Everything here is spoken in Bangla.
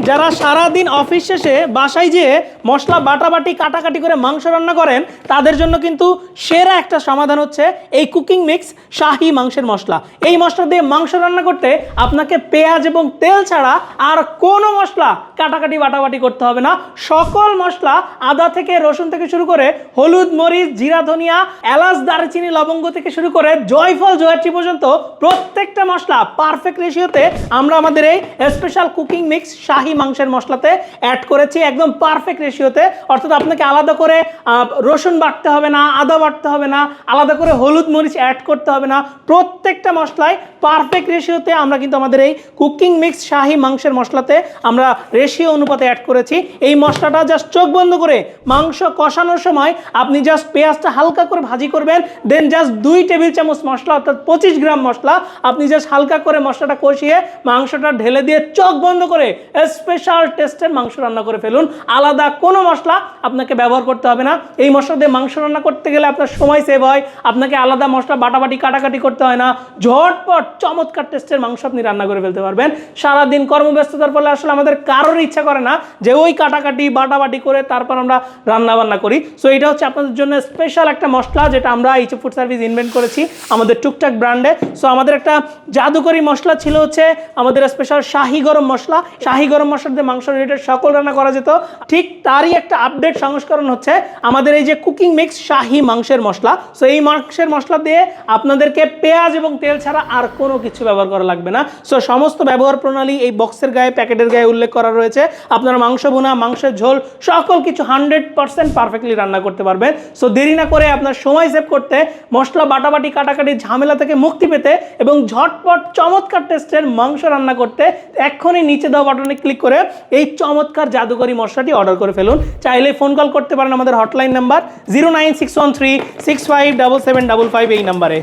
যারা সারাদিন অফিস শেষে বাসায় যেয়ে মশলা বাটাবাটি কাটাকাটি করে মাংস রান্না করেন তাদের জন্য কিন্তু সেরা একটা সমাধান হচ্ছে এই কুকিং মিক্স শাহি মাংসের মশলা। এই মশলা দিয়ে মাংস রান্না করতে আপনাকে পেঁয়াজ এবং তেল ছাড়া আর কোনো মশলা কাটাকাটি বাটাবাটি করতে হবে না। সকল মশলা আদা থেকে রসুন থেকে শুরু করে হলুদ মরিচ জিরা ধনিয়া এলাচ দারচিনি লবঙ্গ থেকে শুরু করে জয়ফল জয়ত্রী পর্যন্ত প্রত্যেকটা মশলা পারফেক্ট রেশিওতে আমরা আমাদের এই স্পেশাল কুকিং মিক্স শাহি মাংসের মশলাতে অ্যাড করেছি, একদম পারফেক্ট রেশিওতে। অর্থাৎ আপনাকে আলাদা করে রসুন বাটতে হবে না, আদা বাটতে হবে না, আলাদা করে হলুদ মরিচ অ্যাড করতে হবে না। প্রত্যেকটা মশলায় পারফেক্ট রেশিওতে আমরা কিন্তু আমাদের এই কুকিং মিক্স শাহি মাংসের মশলাতে আমরা রেশিও অনুপাতে অ্যাড করেছি। এই মশলাটা জাস্ট চোখ বন্ধ করে মাংস কষানোর সময় আপনি জাস্ট পেঁয়াজটা হালকা করে ভাজি করবেন, দেন জাস্ট 2 টেবিল চামচ মশলা অর্থাৎ 25 গ্রাম মশলা আপনি জাস্ট হালকা করে মশলাটা কষিয়ে মাংসটা ঢেলে দিয়ে চোখ বন্ধ করে স্পেশাল টেস্টের মাংস রান্না করে ফেলুন। আলাদা কোনো মশলা আপনাকে ব্যবহার করতে হবে না। এই মশলা দিয়ে মাংস রান্না করতে গেলে আপনার সময় সেভ হয়, আপনাকে আলাদা মশলা বাটাবাটি কাটাকাটি করতে হয় না। ঝটপট চমৎকার টেস্টের মাংস আপনি রান্না করে ফেলতে পারবেন। সারাদিন কর্মব্যস্ততার ফলে আসলে আমাদের কারোর ইচ্ছা করে না যে ওই কাটাকাটি বাটাবাটি করে তারপর আমরা রান্না বান্না করি। সো এটা হচ্ছে আপনাদের জন্য স্পেশাল একটা মশলা যেটা আমরা এইচএফ ফুড সার্ভিস ইনভেন্ট করেছি আমাদের টুকটাক ব্র্যান্ডে। সো আমাদের একটা জাদুকরি মশলা ছিল হচ্ছে আমাদের স্পেশাল শাহি গরম মশলা। শাহি গরম মশলা দিয়ে মাংস রিলেটেড সকল রান্না করা যেত, ঠিক তারই একটা আপডেট সংস্করণ হচ্ছে আমাদের এই যে কুকিং মিক্স শাহি মাংসের মশলা। সো এই মাংসের মশলা দিয়ে আপনাদেরকে পেঁয়াজ এবং তেল ছাড়া আর কোনো কিছু ব্যবহার করা লাগবে না। সো সমস্ত ব্যবহার প্রণালী এই বক্সের গায়ে প্যাকেটের গায়ে উল্লেখ করা রয়েছে। আপনারা মাংস বোনা মাংসের ঝোল সকল কিছু 100% পারফেক্টলি রান্না করতে পারবেন। সো দেরি না করে আপনার সময় সেভ করতে, মশলা বাটাবাটি কাটাকাটি ঝামেলা থেকে মুক্তি পেতে এবং ঝটপট চমৎকার টেস্টের মাংস রান্না করতে এক্ষুনি নিচে দেওয়া বাটনে ক্লিক করে এই চমৎকার জাদুকরি মশলাটি অর্ডার করে ফেলুন। চাইলে ফোন কল করতে পারেন আমাদের হটলাইন নাম্বার 09613657755 এই নাম্বারে।